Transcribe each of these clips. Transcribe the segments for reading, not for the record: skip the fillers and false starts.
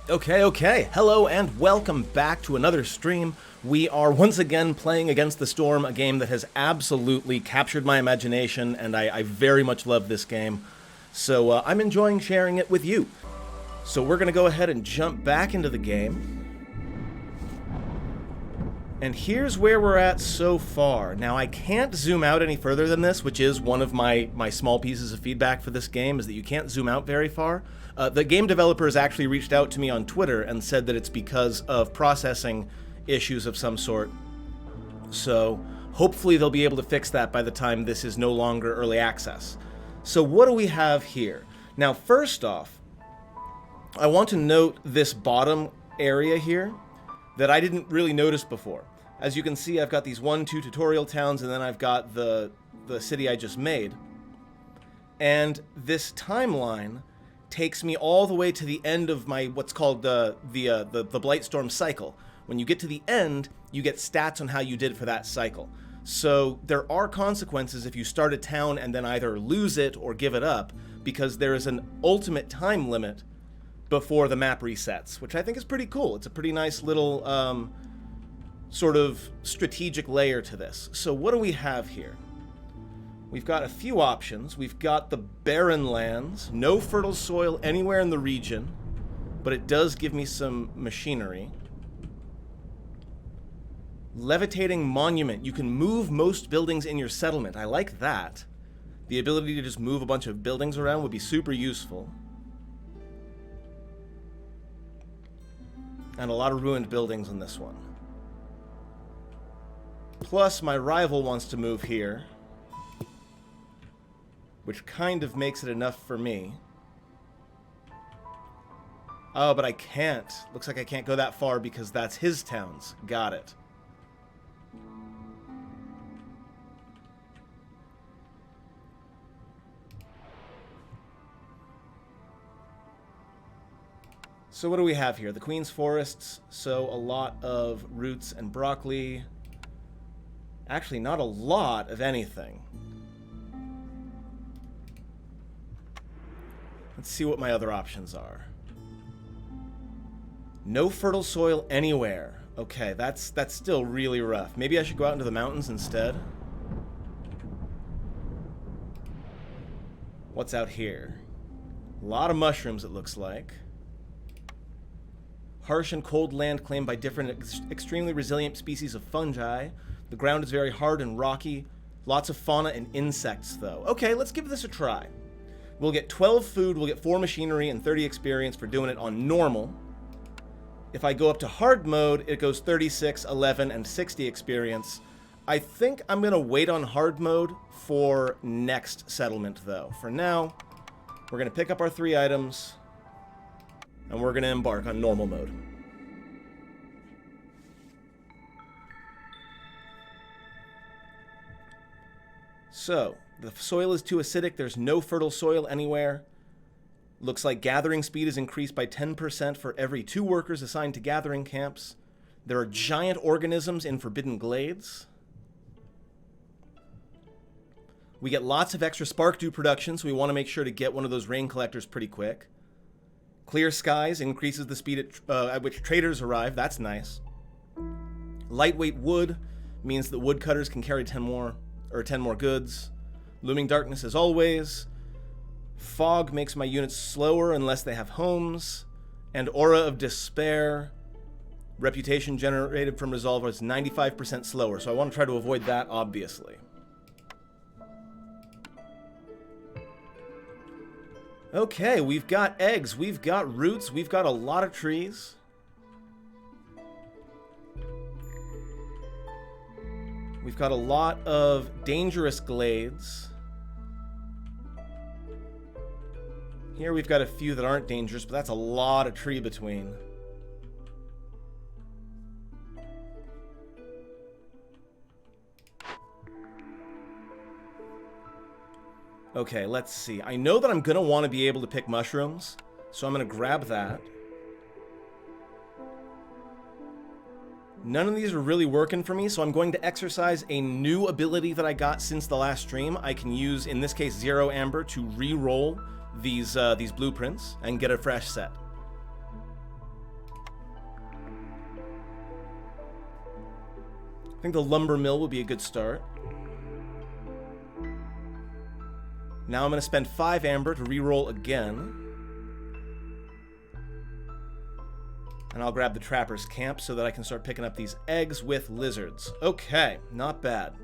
Okay. Hello and welcome back to another stream. We are once again playing Against the Storm, a game that has absolutely captured my imagination, and I very much love this game. So I'm enjoying sharing it with you. So we're going to go ahead and jump back into the game. And here's where we're at so far. Now, I can't zoom out any further than this, which is one of my small pieces of feedback for this game, is that you can't zoom out very far. The game developers actually reached out to me on Twitter and said that it's because of processing issues of some sort. So hopefully they'll be able to fix that by the time this is no longer early access. So what do we have here? Now, first off, I want to note this bottom area here that I didn't really notice before. As you can see, I've got these 1-2 tutorial towns, and then I've got the city I just made. And this timeline takes me all the way to the end of my what's called the Blightstorm cycle. When you get to the end, you get stats on how you did for that cycle. So there are consequences if you start a town and then either lose it or give it up, because there is an ultimate time limit before the map resets, which I think is pretty cool. It's a pretty nice little sort of strategic layer to this. So what do we have here? We've got a few options. We've got the barren lands, no fertile soil anywhere in the region, but it does give me some machinery. Levitating monument. You can move most buildings in your settlement. I like that. The ability to just move a bunch of buildings around would be super useful. And a lot of ruined buildings in this one. Plus, my rival wants to move here, which kind of makes it enough for me. Oh, but I can't. Looks like I can't go that far because that's his towns. Got it. So what do we have here? The Queen's Forests, so a lot of roots and broccoli. Actually, not a lot of anything. Let's see what my other options are. No fertile soil anywhere. Okay, that's still really rough. Maybe I should go out into the mountains instead. What's out here? A lot of mushrooms, it looks like. Harsh and cold land claimed by different extremely resilient species of fungi. The ground is very hard and rocky. Lots of fauna and insects, though. Okay, let's give this a try. We'll get 12 food, we'll get 4 machinery, and 30 experience for doing it on normal. If I go up to hard mode, it goes 36, 11, and 60 experience. I think I'm going to wait on hard mode for next settlement, though. For now, we're going to pick up our 3 items, and we're going to embark on normal mode. So, the soil is too acidic, there's no fertile soil anywhere. Looks like gathering speed is increased by 10% for every 2 workers assigned to gathering camps. There are giant organisms in forbidden glades. We get lots of extra spark dew production, so we want to make sure to get one of those rain collectors pretty quick. Clear skies increases the speed at which traders arrive. That's nice. Lightweight wood means that woodcutters can carry 10 more goods. Looming darkness as always. Fog makes my units slower unless they have homes. And Aura of Despair. Reputation generated from Resolve is 95% slower, so I want to try to avoid that, obviously. Okay, we've got eggs, we've got roots, we've got a lot of trees. We've got a lot of dangerous glades. Here we've got a few that aren't dangerous, but that's a lot of tree between. Okay, let's see. I know that I'm going to want to be able to pick mushrooms, so I'm going to grab that. None of these are really working for me, so I'm going to exercise a new ability that I got since the last stream. I can use, in this case, Zero Amber to re-roll these blueprints and get a fresh set. think the lumber mill will be a good start. Now I'm going to spend 5 amber to re-roll again. And I'll grab the trapper's camp so that I can start picking up these eggs with lizards. Okay, not bad.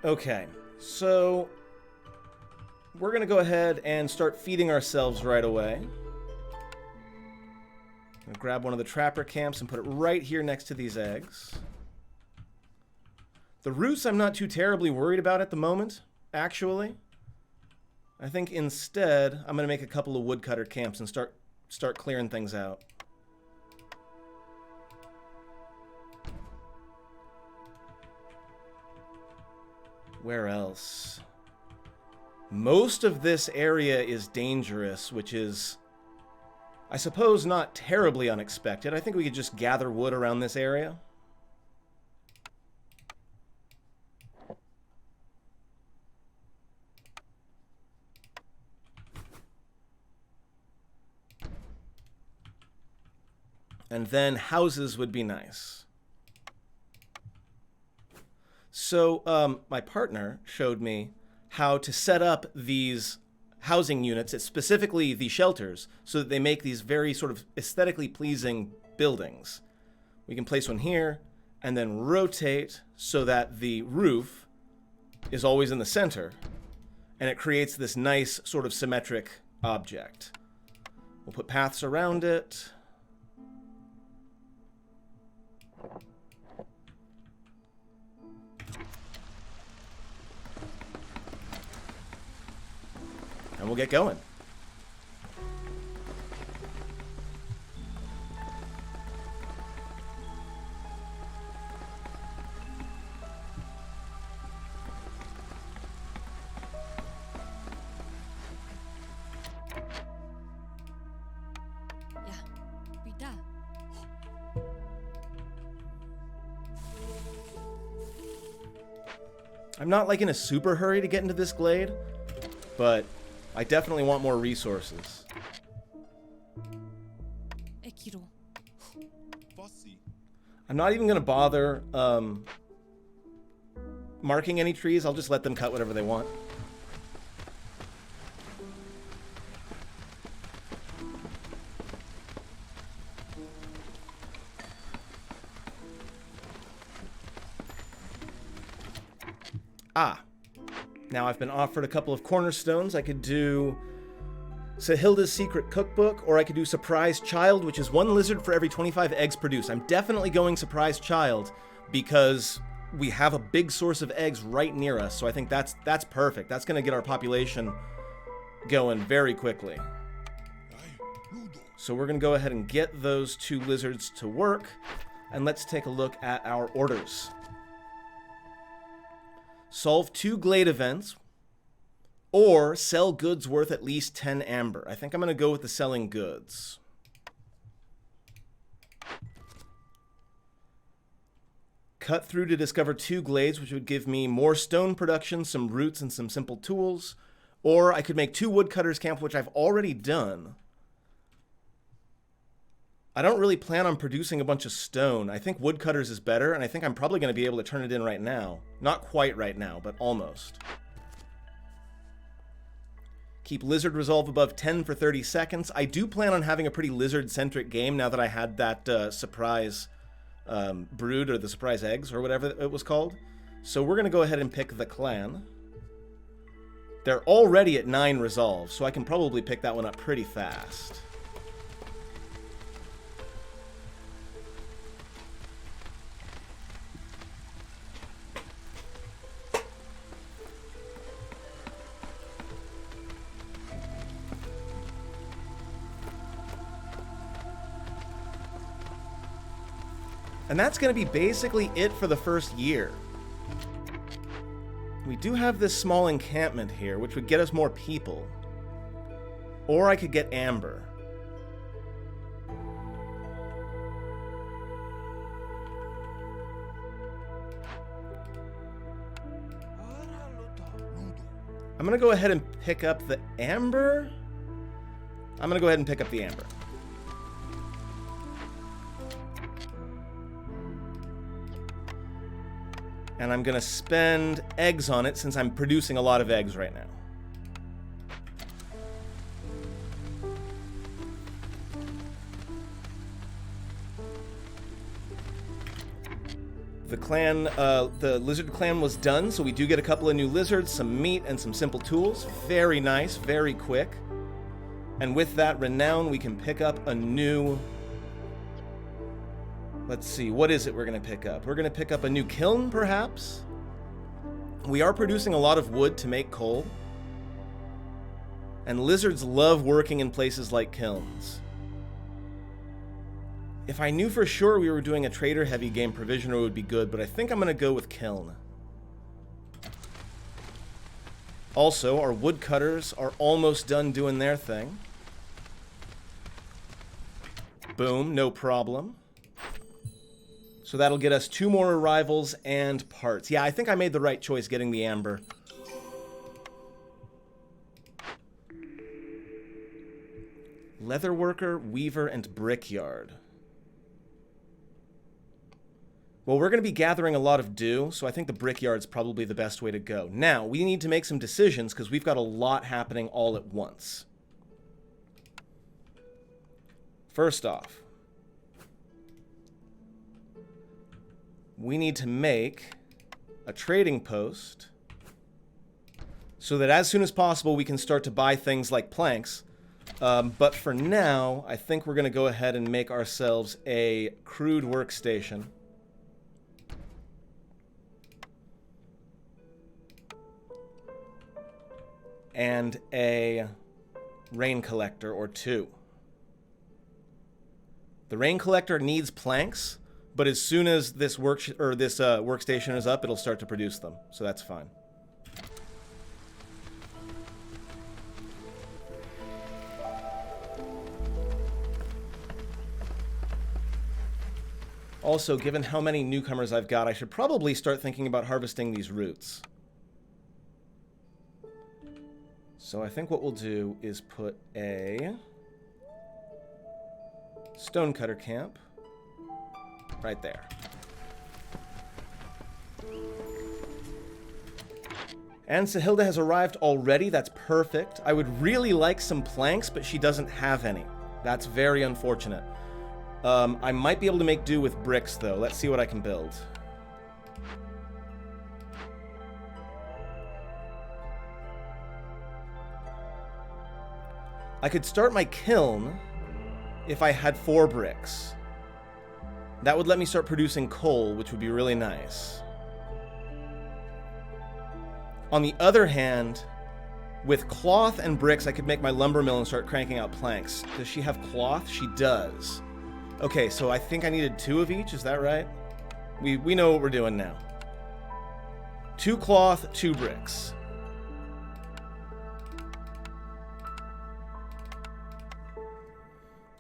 Okay, so we're going to go ahead and start feeding ourselves right away. I'm going to grab one of the trapper camps and put it right here next to these eggs. The roots I'm not too terribly worried about at the moment, actually. I think instead I'm going to make a couple of woodcutter camps and start clearing things out. Where else? Most of this area is dangerous, which is, I suppose, not terribly unexpected. I think we could just gather wood around this area. And then houses would be nice. So my partner showed me how to set up these housing units, specifically the shelters, so that they make these very sort of aesthetically pleasing buildings. We can place one here and then rotate so that the roof is always in the center, and it creates this nice sort of symmetric object. We'll put paths around it. And we'll get going. Ja, wieder. I'm not like in a super hurry to get into this glade, but I definitely want more resources. Ekiro. I'm not even going to bother marking any trees. I'll just let them cut whatever they want. Ah. Now I've been offered a couple of cornerstones. I could do Sahilda's Secret Cookbook, or I could do Surprise Child, which is 1 lizard for every 25 eggs produced. I'm definitely going Surprise Child because we have a big source of eggs right near us, so I think that's perfect. That's going to get our population going very quickly. So we're going to go ahead and get those 2 lizards to work, and let's take a look at our orders. Solve 2 glade events, or sell goods worth at least 10 amber. I think I'm going to go with the selling goods. Cut through to discover 2 glades, which would give me more stone production, some roots, and some simple tools. Or I could make 2 woodcutters camp, which I've already done. I don't really plan on producing a bunch of stone. I think woodcutters is better, and I think I'm probably going to be able to turn it in right now. Not quite right now, but almost. Keep lizard resolve above 10 for 30 seconds. I do plan on having a pretty lizard-centric game now that I had that surprise brood, or the surprise eggs, or whatever it was called. So we're going to go ahead and pick the clan. They're already at 9 resolve, so I can probably pick that one up pretty fast. And that's going to be basically it for the first year. We do have this small encampment here, which would get us more people. Or I could get amber. I'm going to go ahead and pick up the amber. I'm going to go ahead and pick up the amber. And I'm going to spend eggs on it since I'm producing a lot of eggs right now. The lizard clan was done, so we do get a couple of new lizards, some meat, and some simple tools. Very nice, very quick. And with that renown, we can pick up a new... Let's see, what is it we're going to pick up? We're going to pick up a new kiln, perhaps? We are producing a lot of wood to make coal. And lizards love working in places like kilns. If I knew for sure we were doing a trader-heavy game, Provisioner would be good, but I think I'm going to go with kiln. Also, our woodcutters are almost done doing their thing. Boom, no problem. So that'll get us 2 more arrivals and parts. Yeah, I think I made the right choice getting the amber. Leatherworker, weaver, and brickyard. Well, we're going to be gathering a lot of dew, so I think the brickyard's probably the best way to go. Now, we need to make some decisions because we've got a lot happening all at once. First off, we need to make a trading post so that as soon as possible we can start to buy things like planks. But for now, I think we're going to go ahead and make ourselves a crude workstation. And a rain collector or 2. The rain collector needs planks, but as soon as this workstation is up, it'll start to produce them, so that's fine. Also, given how many newcomers I've got, I should probably start thinking about harvesting these roots. So I think what we'll do is put a stonecutter camp right there. And Sahilda has arrived already. That's perfect. I would really like some planks, but she doesn't have any. That's very unfortunate. I might be able to make do with bricks, though. Let's see what I can build. I could start my kiln if I had 4 bricks. That would let me start producing coal, which would be really nice. On the other hand, with cloth and bricks, I could make my lumber mill and start cranking out planks. Does she have cloth? She does. Okay, so I think I needed 2 of each, is that right? We know what we're doing now. 2 cloth, 2 bricks.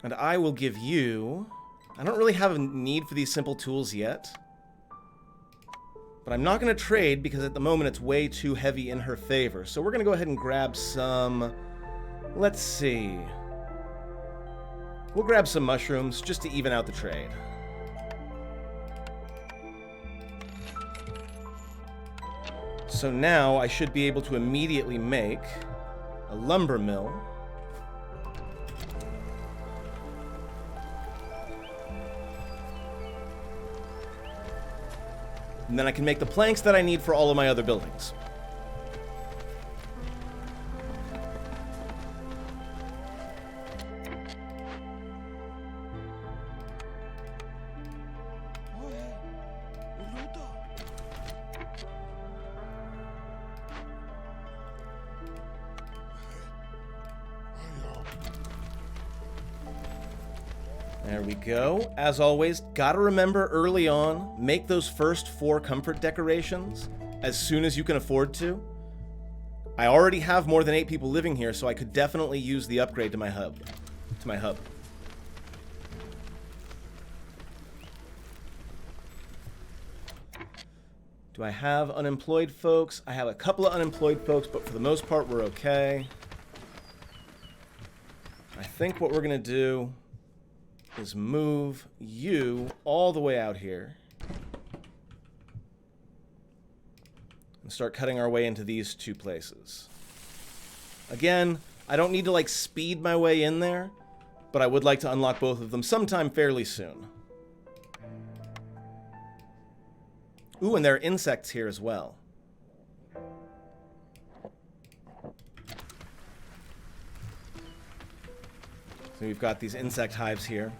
And I will give you... I don't really have a need for these simple tools yet. But I'm not going to trade because at the moment it's way too heavy in her favor. So we're going to go ahead and grab some... Let's see. We'll grab some mushrooms just to even out the trade. So now I should be able to immediately make a lumber mill. And then I can make the planks that I need for all of my other buildings. There we go. As always, gotta remember early on, make those first 4 comfort decorations as soon as you can afford to. I already have more than 8 people living here, so I could definitely use the upgrade to my hub. Do Do I have unemployed folks? I have a couple of unemployed folks, but for the most part, we're okay. I think what we're going to do is move you all the way out here. And start cutting our way into these two places. Again, I don't need to, like, speed my way in there, but I would like to unlock both of them sometime fairly soon. Ooh, and there are insects here as well. So we've got these insect hives here.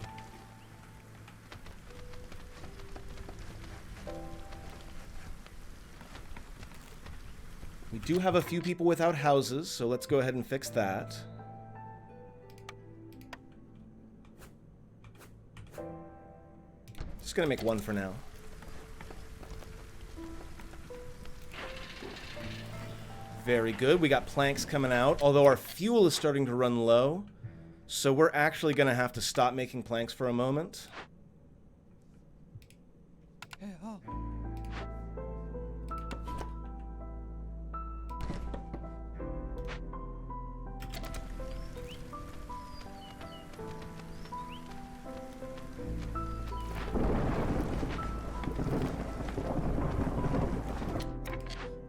We do have a few people without houses, so let's go ahead and fix that. Just gonna make one for now. Very good. We got planks coming out, although our fuel is starting to run low. So we're actually going to have to stop making planks for a moment.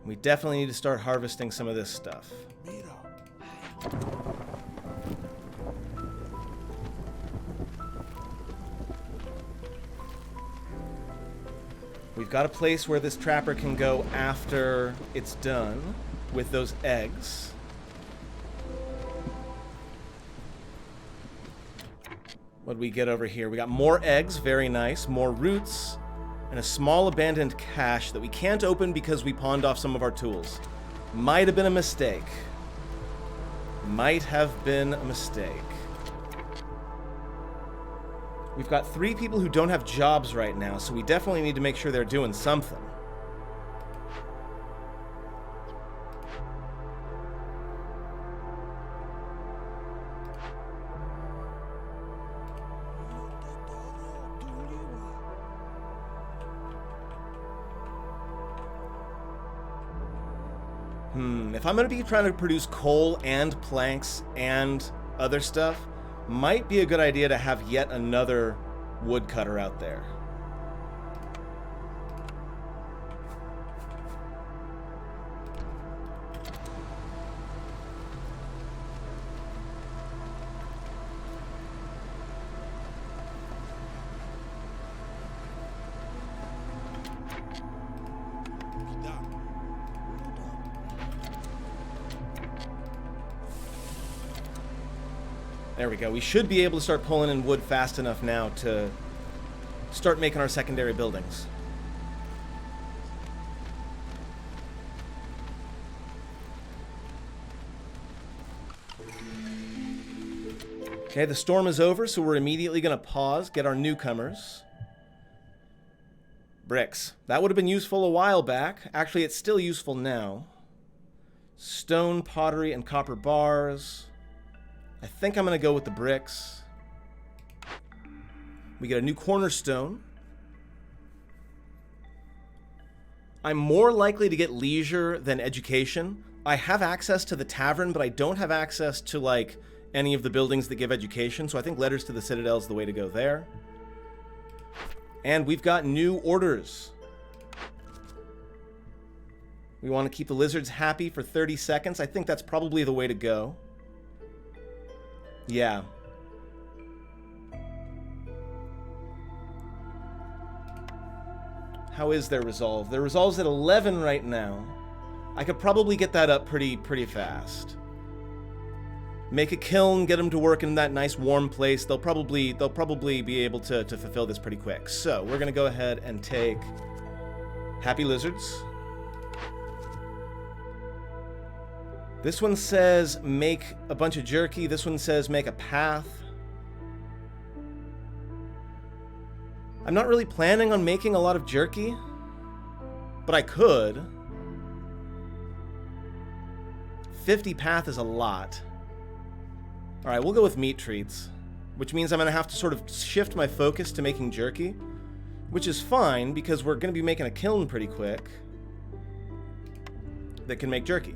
We definitely need to start harvesting some of this stuff. We've got a place where this trapper can go after it's done with those eggs. What do we get over here? We got more eggs, very nice, more roots, and a small abandoned cache that we can't open because we pawned off some of our tools. Might have been a mistake. Might have been a mistake. We've got 3 people who don't have jobs right now, so we definitely need to make sure they're doing something. If I'm going to be trying to produce coal and planks and other stuff, might be a good idea to have yet another woodcutter out there. There we go. We should be able to start pulling in wood fast enough now to start making our secondary buildings. Okay, the storm is over, so we're immediately going to pause, get our newcomers. Bricks. That would have been useful a while back. Actually, it's still useful now. Stone, pottery, and copper bars. I think I'm going to go with the bricks. We get a new cornerstone. I'm more likely to get leisure than education. I have access to the tavern, but I don't have access to, like, any of the buildings that give education, so I think Letters to the Citadel is the way to go there. And we've got new orders. We want to keep the lizards happy for 30 seconds. I think that's probably the way to go. Yeah. How is their resolve? Their resolve's at 11 right now. I could probably get that up pretty fast. Make a kiln, get them to work in that nice warm place. They'll probably be able to fulfill this pretty quick. So we're gonna go ahead and take Happy Lizards. This one says make a bunch of jerky. This one says make a path. I'm not really planning on making a lot of jerky, but I could. 50 path is a lot. All right, we'll go with meat treats, which means I'm going to have to sort of shift my focus to making jerky, which is fine because we're going to be making a kiln pretty quick. that can make jerky.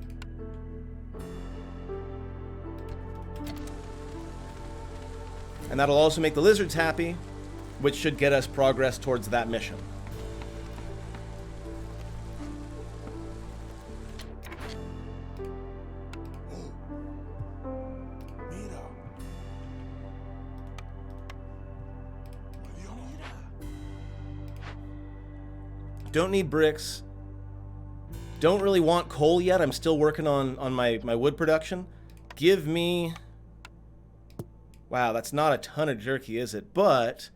And that'll also make the lizards happy, which should get us progress towards that mission. Don't need bricks. Don't really want coal yet. I'm still working on my wood production. Give me... Wow, that's not a ton of jerky, is it? But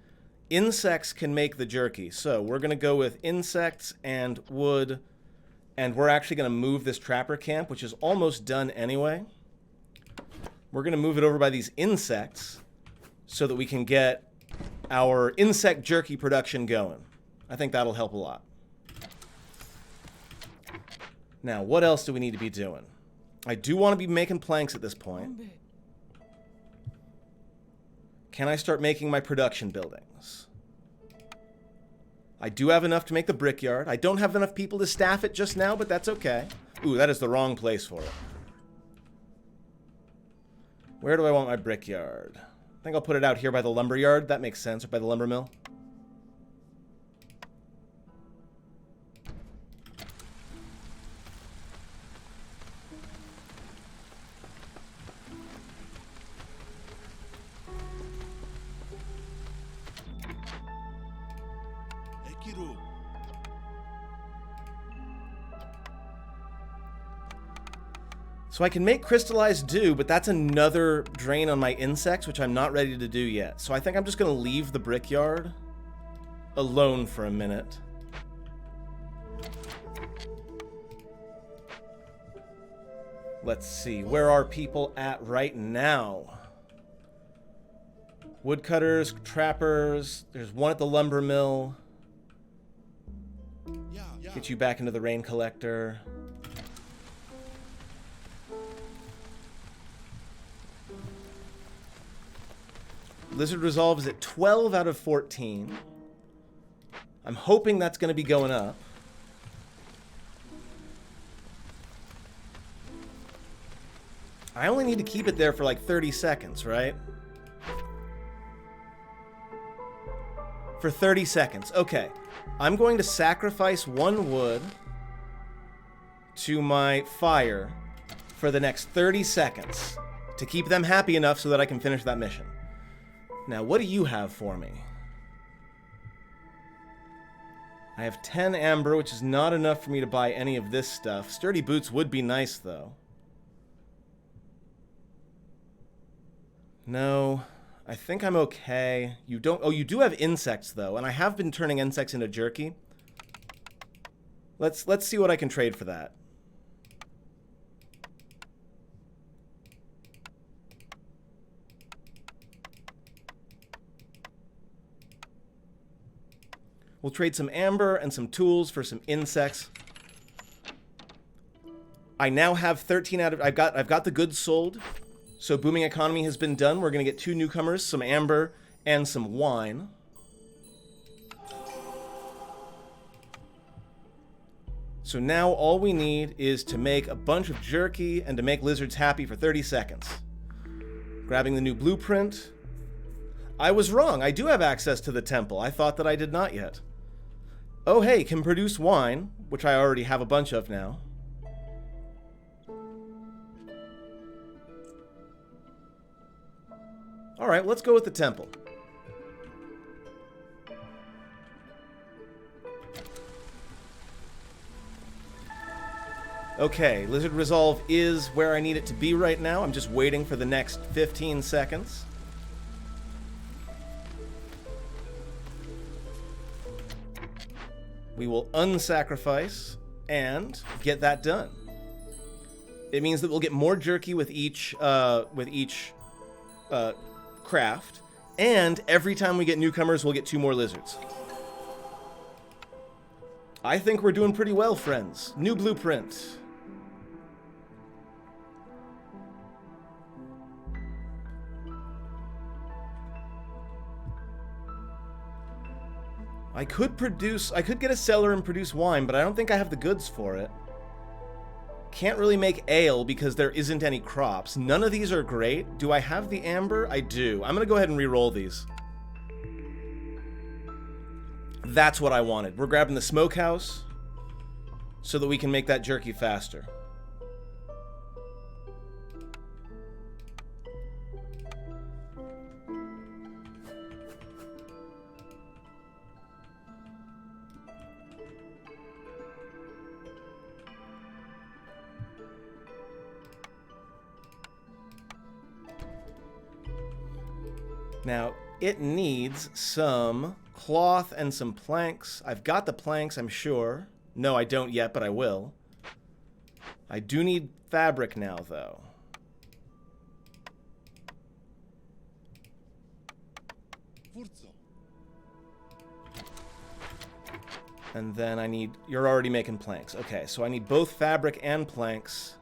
insects can make the jerky. So we're going to go with insects and wood. And we're actually going to move this trapper camp, which is almost done anyway. We're going to move it over by these insects so that we can get our insect jerky production going. I think that'll help a lot. Now, what else do we need to be doing? I do want to be making planks at this point. Can I start making my production buildings? I do have enough to make the brickyard. I don't have enough people to staff it just now, but that's okay. Ooh, that is the wrong place for it. Where do I want my brickyard? I think I'll put it out here by the lumber yard. That makes sense, or by the lumber mill. So I can make crystallized dew, but that's another drain on my insects, which I'm not ready to do yet. So I think I'm just going to leave the brickyard alone for a minute. Let's see, where are people at right now? Woodcutters, trappers, there's one at the lumber mill. Get you back into the rain collector. Lizard Resolve is at 12 out of 14. I'm hoping that's going to be going up. I only need to keep it there for like 30 seconds, right? For 30 seconds. Okay. I'm going to sacrifice one wood to my fire for the next 30 seconds to keep them happy enough so that I can finish that mission. Now, what do you have for me? I have 10 amber, which is not enough for me to buy any of this stuff. Sturdy boots would be nice, though. No, I think I'm okay. You don't... Oh, you do have insects, though, and I have been turning insects into jerky. Let's see what I can trade for that. We'll trade some amber and some tools for some insects. I now have 13 out of... I've got the goods sold. So booming economy has been done. We're going to get 2 newcomers, some amber and some wine. So now all we need is to make a bunch of jerky and to make lizards happy for 30 seconds. Grabbing the new blueprint. I was wrong. I do have access to the temple. I thought that I did not yet. Oh, hey, can produce wine, which I already have a bunch of now. All right, let's go with the temple. Okay, Lizard Resolve is where I need it to be right now. I'm just waiting for the next 15 seconds. We will unsacrifice and get that done. It means that we'll get more jerky with each craft, and every time we get newcomers, we'll get 2 more lizards. I think we're doing pretty well, friends. New blueprint. I could get a cellar and produce wine, but I don't think I have the goods for it. Can't really make ale because there isn't any crops. None of these are great. Do I have the amber? I do. I'm going to go ahead and re-roll these. That's what I wanted. We're grabbing the smokehouse so that we can make that jerky faster. Now, it needs some cloth and some planks. I've got the planks, I'm sure. No, I don't yet, but I will. I do need fabric now, though. And then I need... You're already making planks. Okay, so I need both fabric and planks.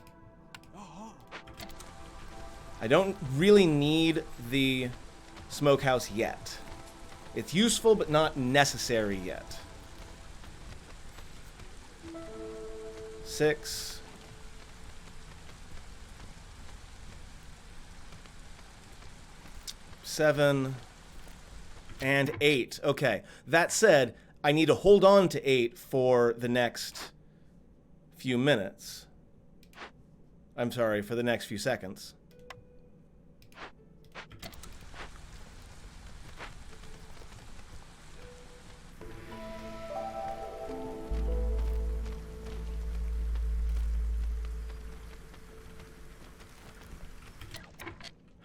I don't really need the smokehouse yet. It's useful, but not necessary yet. 6. 7. And 8. Okay. That said, I need to hold on to 8 for the next few minutes. I'm sorry, for the next few seconds.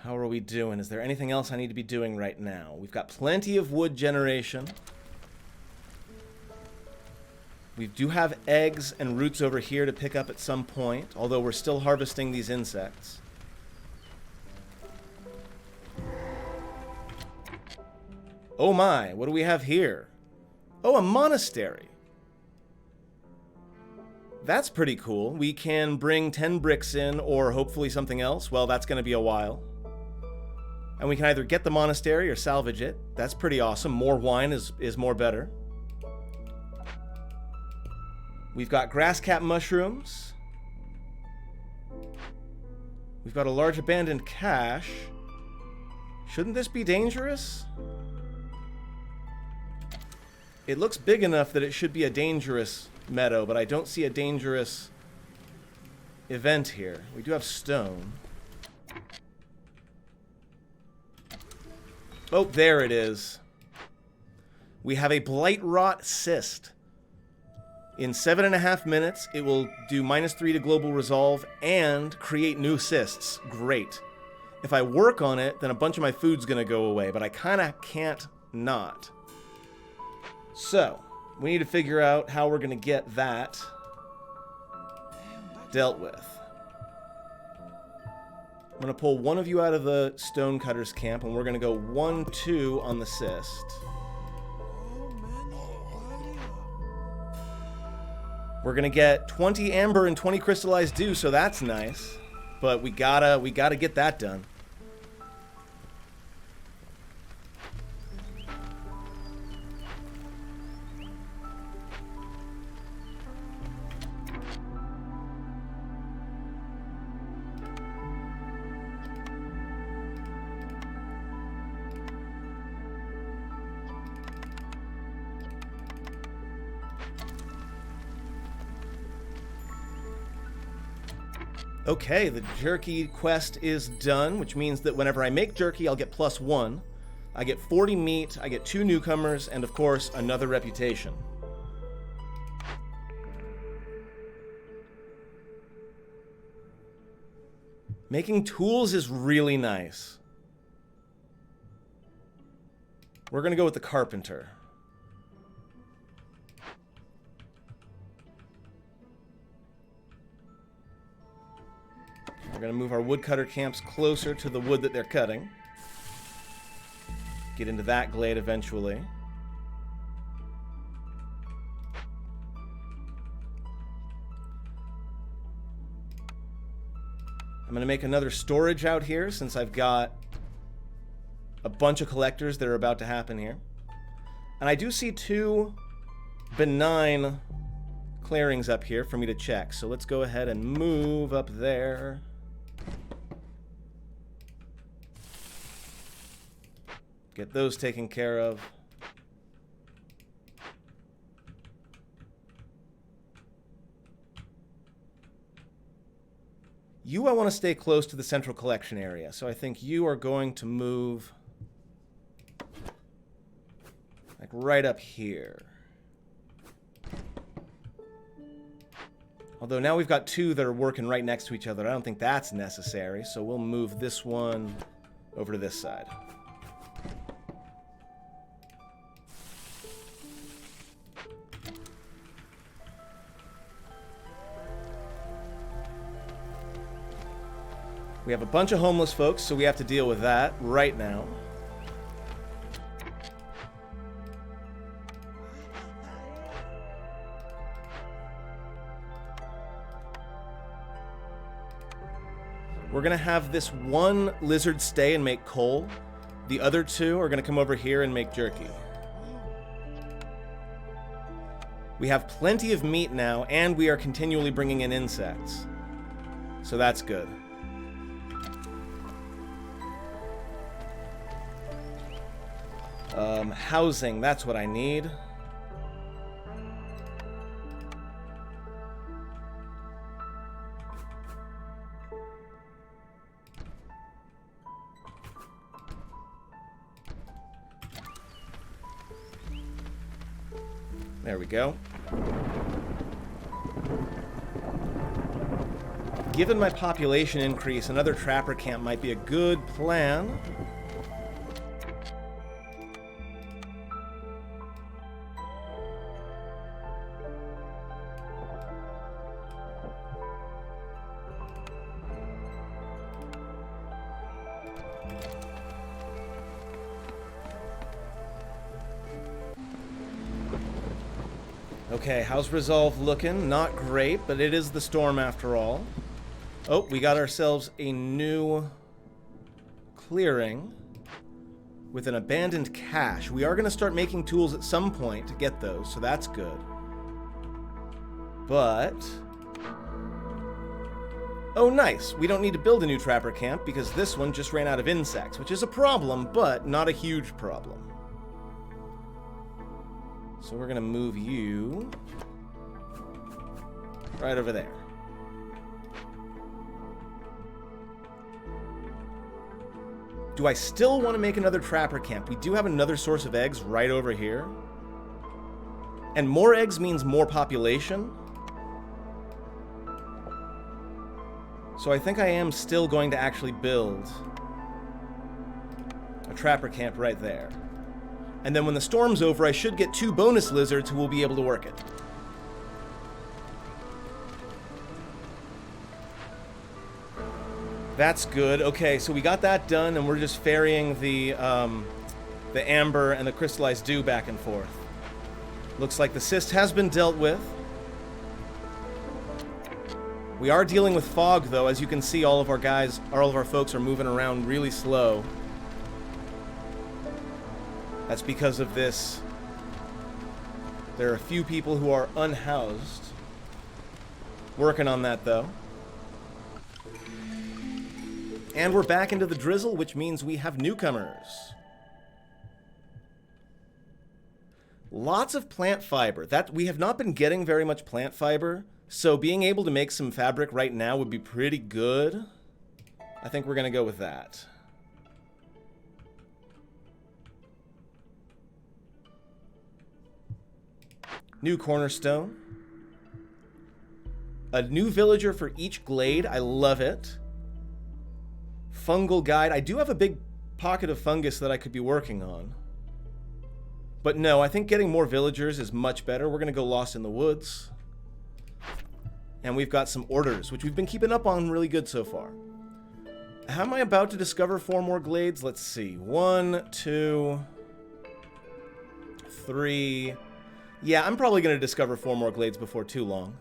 How are we doing? Is there anything else I need to be doing right now? We've got plenty of wood generation. We do have eggs and roots over here to pick up at some point, although we're still harvesting these insects. Oh my, what do we have here? Oh, a monastery. That's pretty cool. We can bring 10 bricks in, or hopefully something else. Well, that's going to be a while. And we can either get the monastery or salvage it. That's pretty awesome. More wine is more better. We've got grass cap mushrooms. We've got a large abandoned cache. Shouldn't this be dangerous? It looks big enough that it should be a dangerous meadow, but I don't see a dangerous event here. We do have stone. Oh, there it is. We have a blight rot cyst. In 7.5 minutes, it will do -3 to global resolve and create new cysts. Great. If I work on it, then a bunch of my food's gonna go away, but I kinda can't not. So, we need to figure out how we're gonna get that dealt with. I'm going to pull one of you out of the stonecutters camp, and we're going to go 1-2 on the cyst. We're going to get 20 amber and 20 crystallized dew, so that's nice. But we gotta get that done. Okay, the jerky quest is done, which means that whenever I make jerky, I'll get +1. I get 40 meat, I get 2 newcomers, and of course, another reputation. Making tools is really nice. We're gonna go with the carpenter. We're going to move our woodcutter camps closer to the wood that they're cutting. Get into that glade eventually. I'm going to make another storage out here since I've got a bunch of collectors that are about to happen here. And I do see 2 benign clearings up here for me to check. So let's go ahead and move up there. Get those taken care of. You, I want to stay close to the central collection area, so I think you are going to move like right up here. Although now we've got two that are working right next to each other. I don't think that's necessary, so we'll move this one over to this side. We have a bunch of homeless folks, so we have to deal with that right now. We're going to have this one lizard stay and make coal. The other two are going to come over here and make jerky. We have plenty of meat now, and we are continually bringing in insects. So that's good. Housing, that's what I need. There we go. Given my population increase, another trapper camp might be a good plan. Okay, how's Resolve looking? Not great, but it is the storm after all. Oh, we got ourselves a new clearing with an abandoned cache. We are going to start making tools at some point to get those, so that's good. But... oh, nice. We don't need to build a new trapper camp because this one just ran out of insects, which is a problem, but not a huge problem. So we're going to move you right over there. Do I still want to make another trapper camp? We do have another source of eggs right over here. And more eggs means more population. So I think I am still going to actually build a trapper camp right there. And then when the storm's over, I should get 2 bonus lizards who will be able to work it. That's good. Okay, so we got that done, and we're just ferrying the amber and the crystallized dew back and forth. Looks like the cyst has been dealt with. We are dealing with fog, though. As you can see, all of our folks are moving around really slow. That's because of this. There are a few people who are unhoused. Working on that, though. And we're back into the drizzle, which means we have newcomers. Lots of plant fiber. That we have not been getting very much plant fiber, so being able to make some fabric right now would be pretty good. I think we're going to go with that. New cornerstone. A new villager for each glade. I love it. Fungal guide. I do have a big pocket of fungus that I could be working on. But no, I think getting more villagers is much better. We're going to go Lost in the Woods. And we've got some orders, which we've been keeping up on really good so far. How am I about to discover 4 more glades? Let's see. 1, 2, 3... yeah, I'm probably going to discover 4 more glades before too long.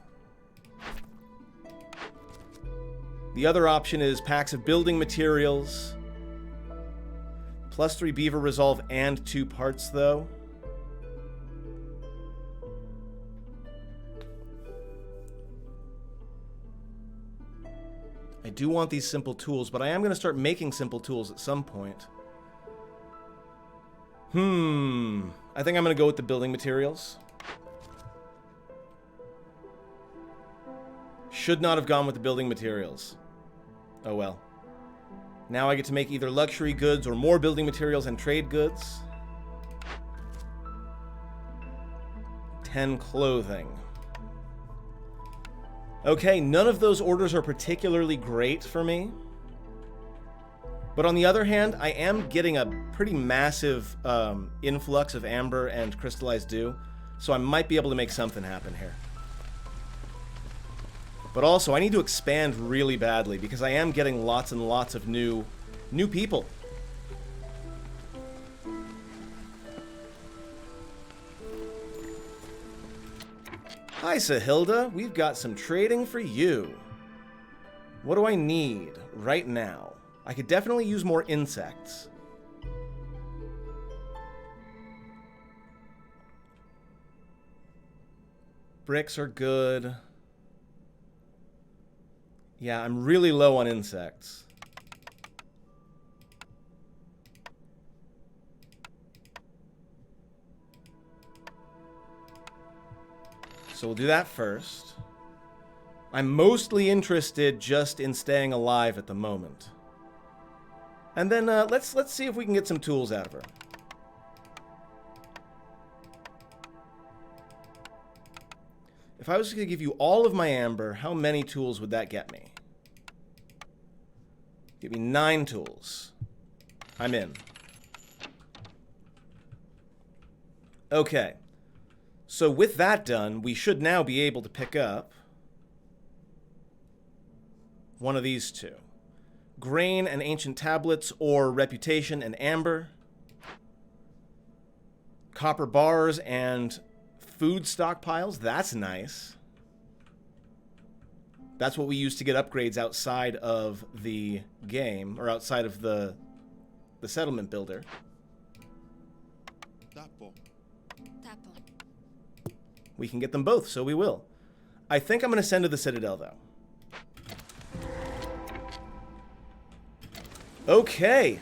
The other option is packs of building materials. +3 beaver resolve and 2 parts, though. I do want these simple tools, but I am going to start making simple tools at some point. I think I'm going to go with the building materials. Should not have gone with the building materials. Oh well. Now I get to make either luxury goods or more building materials and trade goods. 10 clothing. Okay, none of those orders are particularly great for me. But on the other hand, I am getting a pretty massive influx of amber and crystallized dew, so I might be able to make something happen here. But also, I need to expand really badly because I am getting lots and lots of new people. Hi, Sahilda. We've got some trading for you. What do I need right now? I could definitely use more insects. Bricks are good. Yeah, I'm really low on insects. So we'll do that first. I'm mostly interested just in staying alive at the moment. And then let's see if we can get some tools out of her. If I was going to give you all of my amber, how many tools would that get me? Give me 9 tools. I'm in. Okay. So with that done, we should now be able to pick up one of these two. Grain and ancient tablets, or reputation and amber. Copper bars and food stockpiles. That's nice. That's what we use to get upgrades outside of the game, or outside of the settlement builder. Tapo. We can get them both, so we will. I think I'm going to send to the Citadel, though. Okay.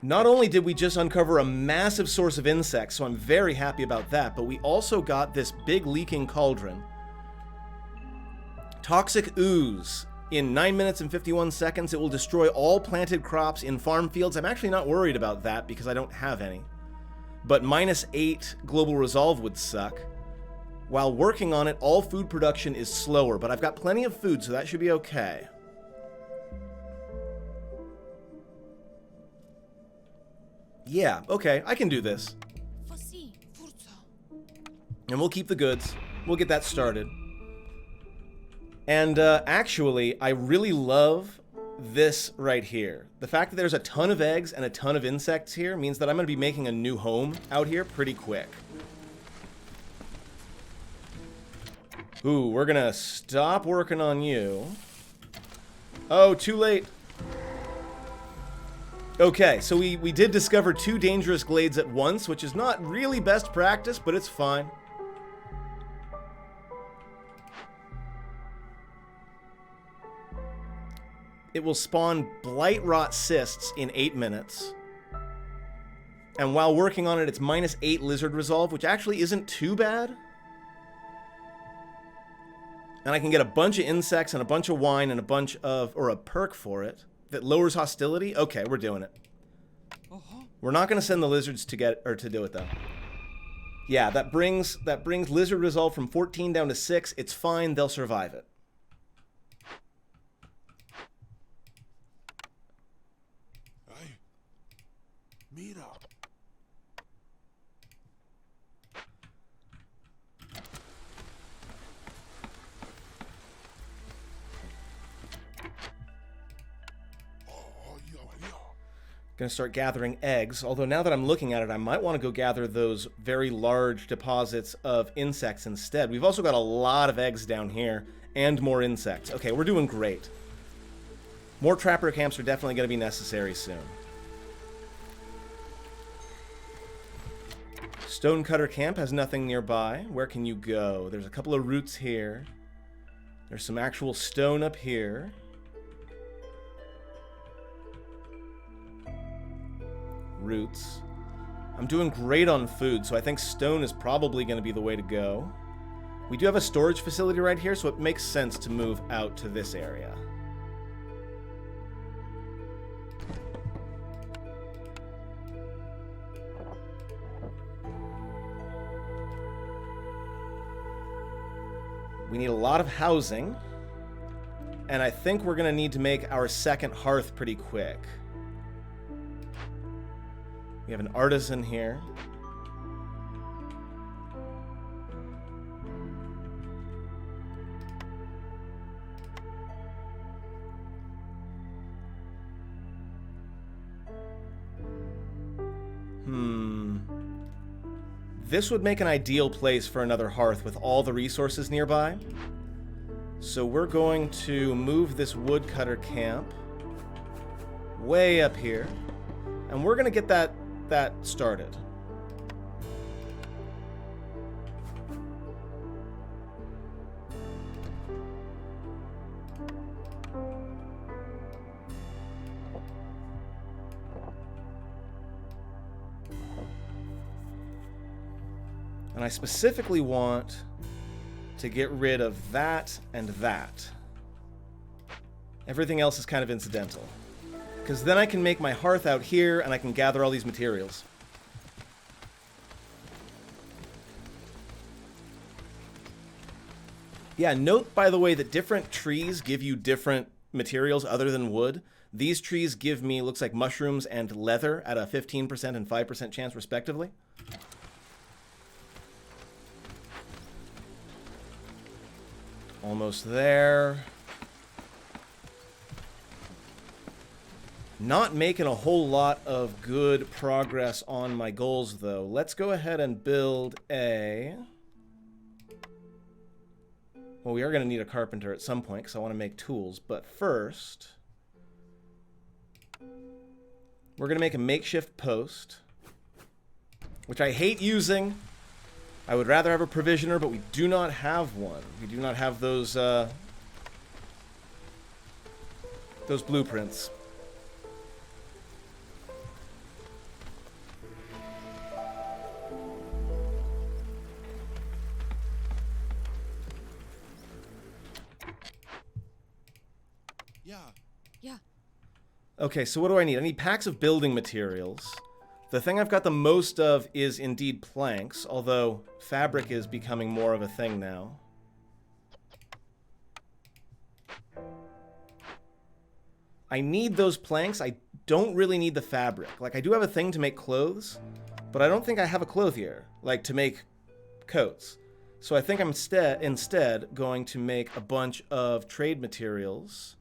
Not only did we just uncover a massive source of insects, so I'm very happy about that, but we also got this big leaking cauldron. Toxic ooze. In 9 minutes and 51 seconds, it will destroy all planted crops in farm fields. I'm actually not worried about that because I don't have any. But -8 global resolve would suck. While working on it, all food production is slower, but I've got plenty of food, so that should be okay. Yeah, okay, I can do this. And we'll keep the goods. We'll get that started. And actually, I really love this right here. The fact that there's a ton of eggs and a ton of insects here means that I'm going to be making a new home out here pretty quick. Ooh, we're going to stop working on you. Oh, too late. Okay, so we did discover 2 dangerous glades at once, which is not really best practice, but it's fine. It will spawn blight rot cysts in 8 minutes. And while working on it, it's -8 lizard resolve, which actually isn't too bad. And I can get a bunch of insects and a bunch of wine and a bunch of, or a perk for it that lowers hostility. Okay, we're doing it. We're not going to send the lizards to get, or to do it though. Yeah, that brings lizard resolve from 14 down to 6. It's fine, they'll survive it. Mira. Gonna start gathering eggs, although now that I'm looking at it, I might want to go gather those very large deposits of insects instead. We've also got a lot of eggs down here, and more insects. Okay, we're doing great. More trapper camps are definitely going to be necessary soon. Stonecutter camp has nothing nearby. Where can you go? There's a couple of roots here. There's some actual stone up here. roots. I'm doing great on food, so I think stone is probably going to be the way to go. We do have a storage facility right here, so it makes sense to move out to this area. We need a lot of housing, and I think we're going to need to make our second hearth pretty quick. We have an artisan here. This would make an ideal place for another hearth with all the resources nearby. So we're going to move this woodcutter camp way up here, and we're going to get that started. And I specifically want to get rid of that and that. Everything else is kind of incidental. Because then I can make my hearth out here, and I can gather all these materials. Yeah, note, by the way, that different trees give you different materials other than wood. These trees give me, looks like mushrooms and leather at a 15% and 5% chance, respectively. Almost there. Not making a whole lot of good progress on my goals, though. Let's go ahead and build a... Well, we are going to need a carpenter at some point, because I want to make tools. But first, we're going to make a makeshift post, which I hate using. I would rather have a provisioner, but we do not have one. We do not have those blueprints. Yeah. Okay, so what do I need? I need packs of building materials. The thing I've got the most of is indeed planks, although fabric is becoming more of a thing now. I need those planks. I don't really need the fabric. Like, I do have a thing to make clothes, but I don't think I have a clothier, like, to make coats. So I think I'm instead going to make a bunch of trade materials.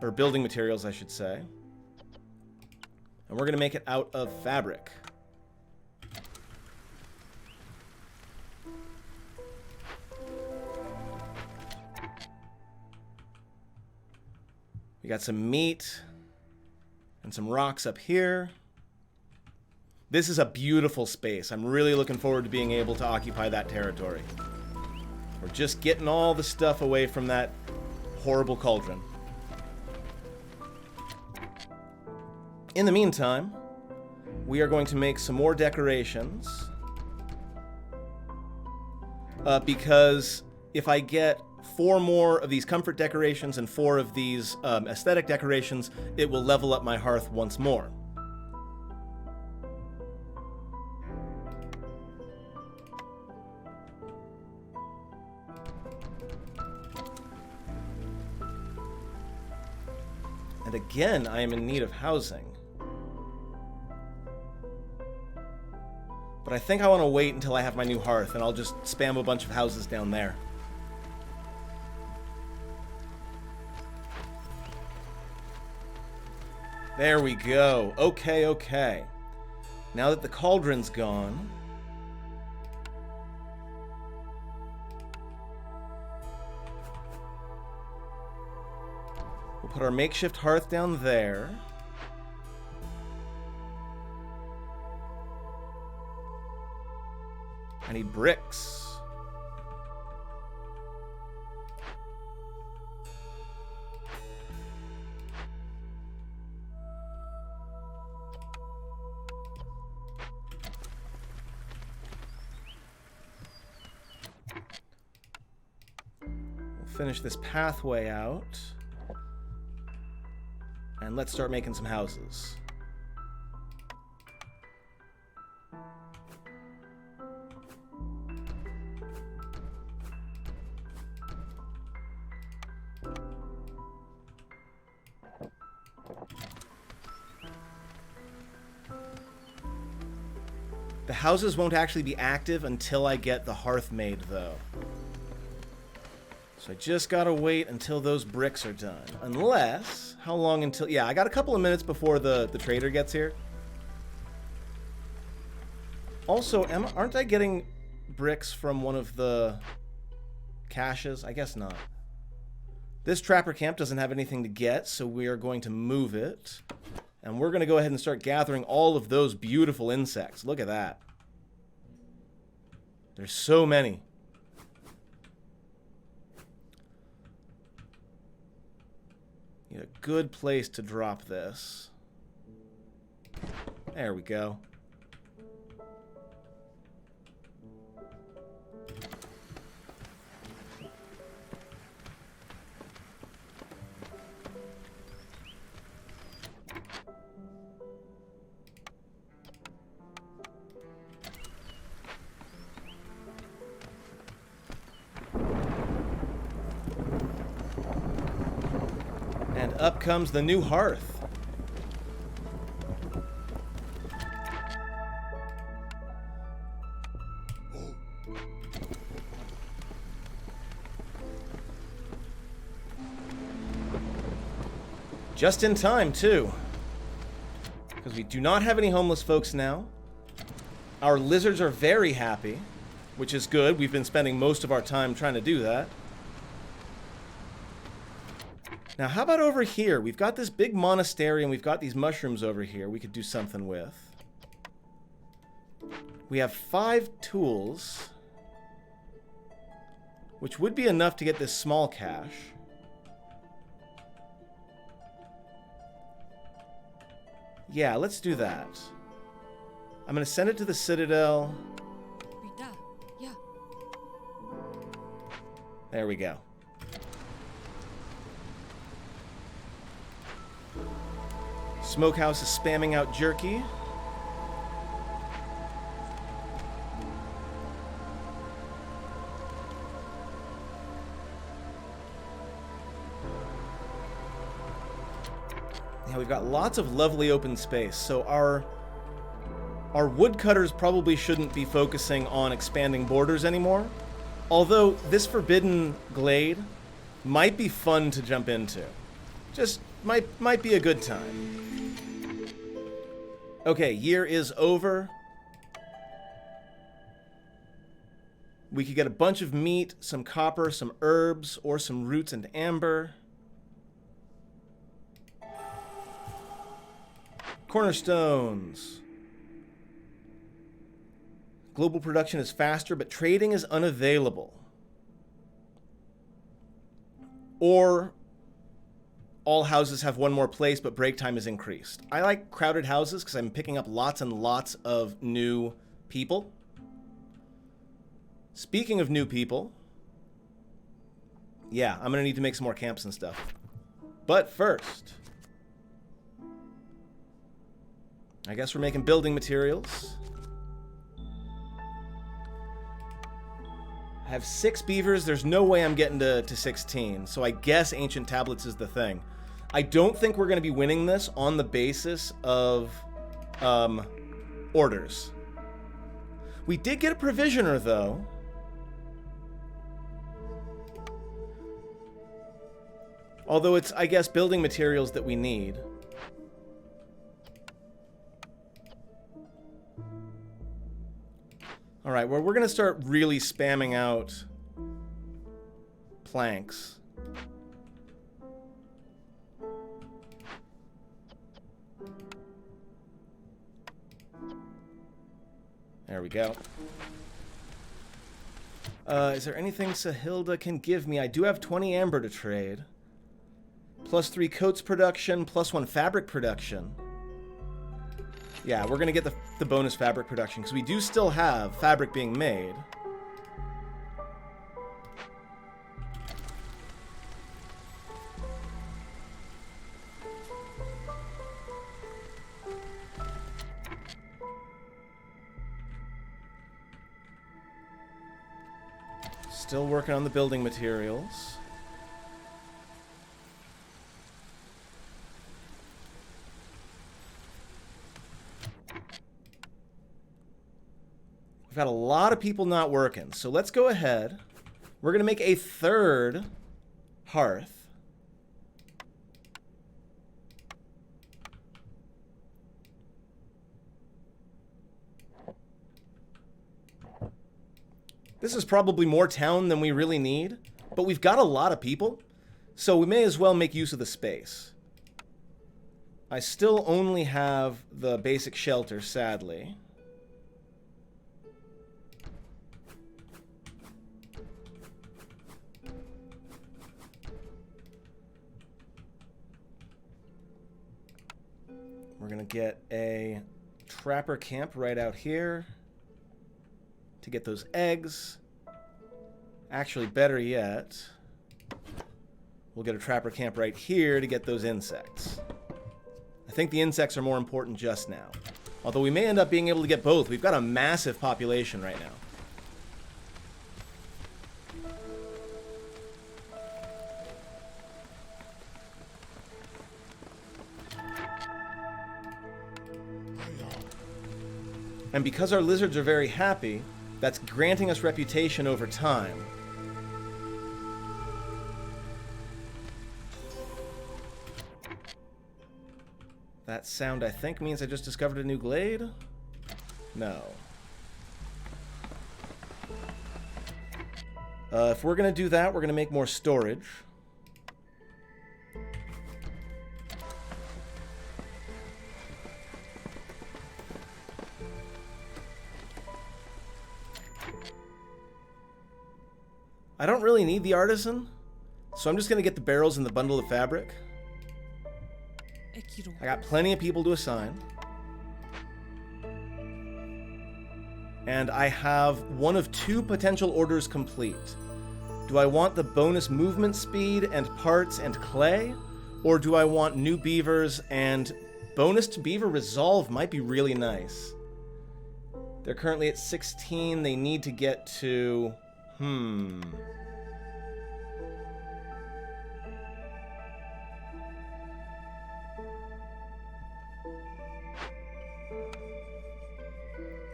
Or building materials, I should say. And we're going to make it out of fabric. We got some meat and some rocks up here. This is a beautiful space. I'm really looking forward to being able to occupy that territory. We're just getting all the stuff away from that horrible cauldron. In the meantime, we are going to make some more decorations. Because if I get 4 more of these comfort decorations and 4 of these aesthetic decorations, it will level up my hearth once more. And again, I am in need of housing. But I think I want to wait until I have my new hearth, and I'll just spam a bunch of houses down there. There we go. Okay, okay. Now that the cauldron's gone... we'll put our makeshift hearth down there. I need bricks. Finish this pathway out. And let's start making some houses. The houses won't actually be active until I get the hearth made, though. So I just gotta wait until those bricks are done. Unless... How long until... Yeah, I got a couple of minutes before the trader gets here. Also, aren't I getting bricks from one of the caches? I guess not. This trapper camp doesn't have anything to get, so we are going to move it. And we're going to go ahead and start gathering all of those beautiful insects. Look at that. There's so many. Need a good place to drop this. There we go. And up comes the new hearth. Just in time, too. Because we do not have any homeless folks now. Our lizards are very happy, which is good. We've been spending most of our time trying to do that. Now, how about over here? We've got this big monastery and we've got these mushrooms over here we could do something with. We have 5 tools, which would be enough to get this small cache. Yeah, let's do that. I'm going to send it to the Citadel. Yeah. There we go. Smokehouse is spamming out jerky. Yeah, we've got lots of lovely open space. So our woodcutters probably shouldn't be focusing on expanding borders anymore. Although this forbidden glade might be fun to jump into. Just might be a good time. Okay, year is over. We could get a bunch of meat, some copper, some herbs, or some roots and amber. Cornerstones. Global production is faster, but trading is unavailable. Or all houses have one more place, but break time is increased. I like crowded houses because I'm picking up lots and lots of new people. Speaking of new people, yeah, I'm going to need to make some more camps and stuff. But first, I guess we're making building materials. I have 6 beavers. There's no way I'm getting to 16, so I guess ancient tablets is the thing. I don't think we're going to be winning this on the basis of orders. We did get a provisioner, though. Although it's, I guess, building materials that we need. Alright, well, we're going to start really spamming out planks. There we go. Is there anything Sahilda can give me? I do have 20 amber to trade. Plus 3 coats production, plus 1 fabric production. Yeah, we're going to get the bonus fabric production, because we do still have fabric being made. Still working on the building materials. We've got a lot of people not working, so let's go ahead. We're going to make a third hearth. This is probably more town than we really need, but we've got a lot of people, so we may as well make use of the space. I still only have the basic shelter, sadly. We're going to get a trapper camp right out here to get those eggs. Actually, better yet, we'll get a trapper camp right here to get those insects. I think the insects are more important just now. Although we may end up being able to get both. We've got a massive population right now. And because our lizards are very happy, that's granting us reputation over time. That sound, I think, means I just discovered a new glade? No. If we're going to do that, we're going to make more storage. I don't really need the artisan, so I'm just going to get the barrels and the bundle of fabric. I got plenty of people to assign. And I have one of two potential orders complete. Do I want the bonus movement speed and parts and clay? Or do I want new beavers and bonus to beaver resolve might be really nice. They're currently at 16. They need to get to...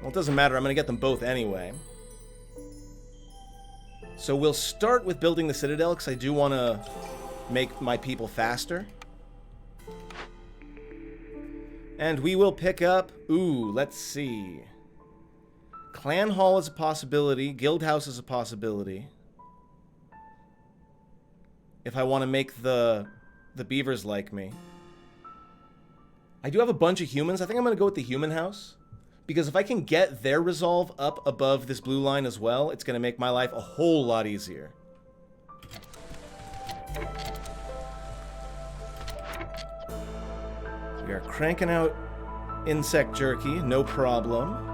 Well, it doesn't matter. I'm going to get them both anyway. So we'll start with building the citadel, because I do want to make my people faster. And we will pick up... Ooh, let's see. Clan Hall is a possibility. Guild House is a possibility. If I want to make the beavers like me. I do have a bunch of humans. I think I'm going to go with the human house. Because if I can get their resolve up above this blue line as well, it's going to make my life a whole lot easier. We are cranking out insect jerky, no problem.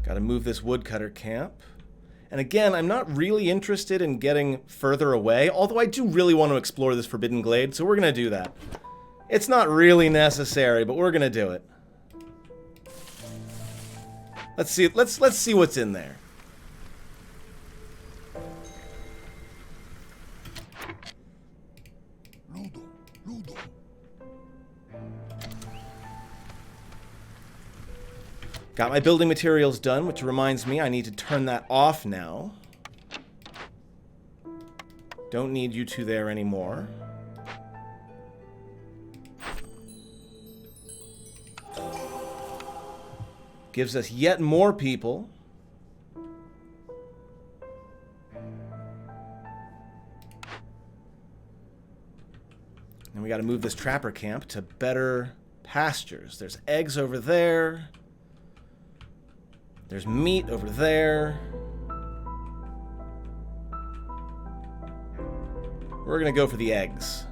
Gotta move this woodcutter camp. And again, I'm not really interested in getting further away, although I do really want to explore this Forbidden Glade, so we're gonna do that. It's not really necessary, but we're gonna do it. Let's see what's in there. Got my building materials done, which reminds me I need to turn that off now. Don't need you two there anymore. Gives us yet more people. And we got to move this trapper camp to better pastures. There's eggs over there. There's meat over there. We're gonna go for the eggs.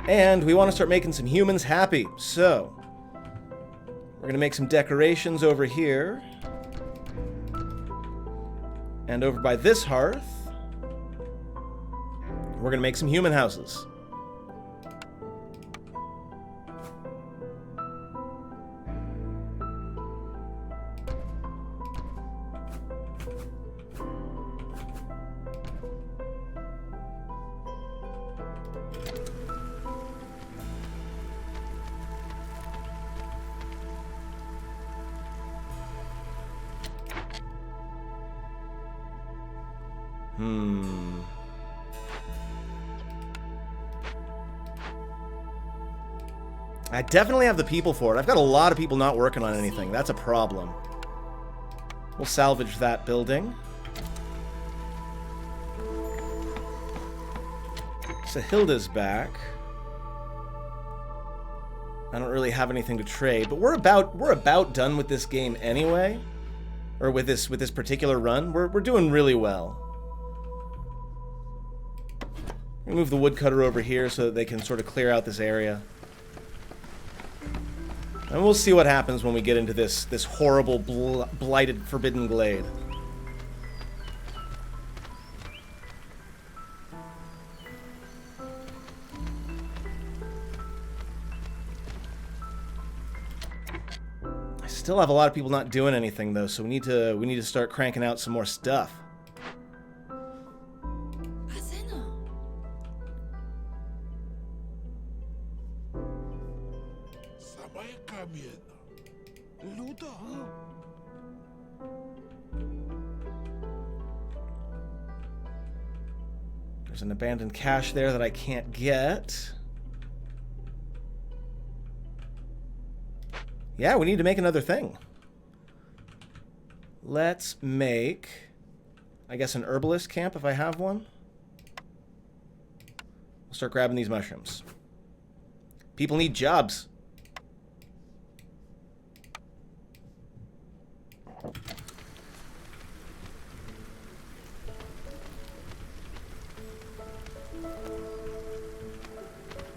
And we want to start making some humans happy. So, we're going to make some decorations over here. And over by this hearth, we're going to make some human houses. I definitely have the people for it. I've got a lot of people not working on anything. That's a problem. We'll salvage that building. So Hilda's back. I don't really have anything to trade, but we're about done with this game anyway. Or with this particular run. We're doing really well. Move the woodcutter over here so that they can sort of clear out this area. And we'll see what happens when we get into this horrible, blighted, forbidden glade. I still have a lot of people not doing anything though, so we need to start cranking out some more stuff. There's an abandoned cache there that I can't get. Yeah, we need to make another thing. Let's make, I guess, an herbalist camp if I have one. We'll start grabbing these mushrooms. People need jobs.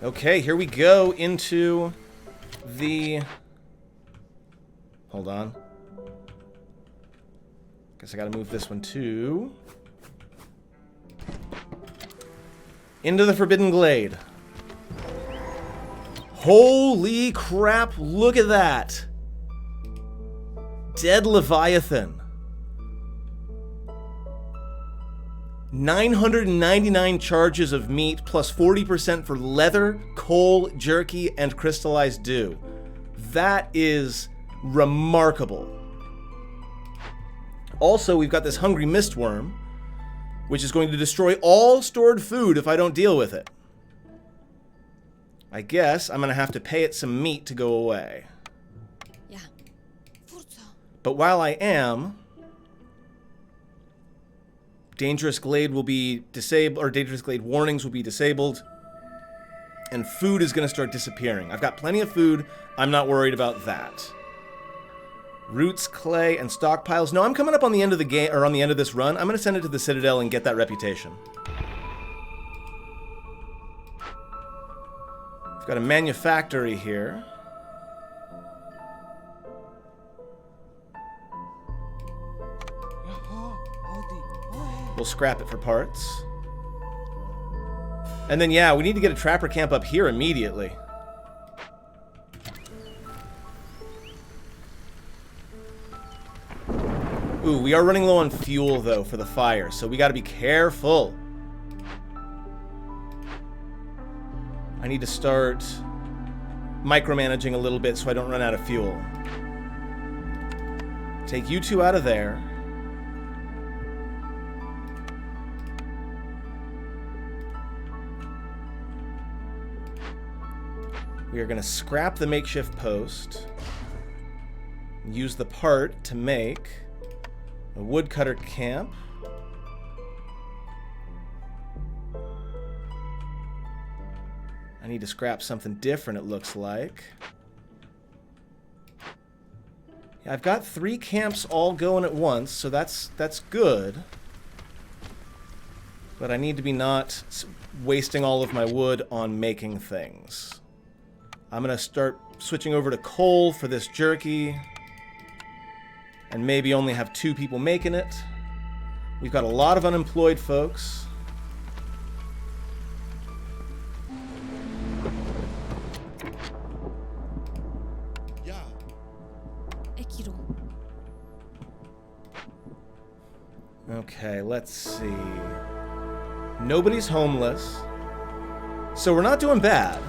Okay, here we go into the... Hold on. Guess I gotta move this one too. Into the Forbidden Glade. Holy crap, look at that! Dead Leviathan. 999 charges of meat plus 40% for leather, coal, jerky, and crystallized dew. That is remarkable. Also, we've got this hungry mistworm, which is going to destroy all stored food if I don't deal with it. I guess I'm going to have to pay it some meat to go away. Yeah. But while I am... Dangerous Glade will be disabled, or Dangerous Glade warnings will be disabled, and food is going to start disappearing. I've got plenty of food. I'm not worried about that. Roots, clay, and stockpiles. No, I'm coming up on the end of the game, or on the end of this run. I'm going to send it to the Citadel and get that reputation. I've got a manufactory here. We'll scrap it for parts. And then, yeah, we need to get a trapper camp up here immediately. Ooh, we are running low on fuel, though, for the fire, so we gotta be careful. I need to start micromanaging a little bit so I don't run out of fuel. Take you two out of there. We are going to scrap the makeshift post. Use the part to make a woodcutter camp. I need to scrap something different, it looks like. Yeah, I've got 3 camps all going at once, so that's good. But I need to be not wasting all of my wood on making things. I'm going to start switching over to coal for this jerky. And maybe only have 2 people making it. We've got a lot of unemployed folks. Yeah. Ekiro. Okay, let's see. Nobody's homeless. So we're not doing bad.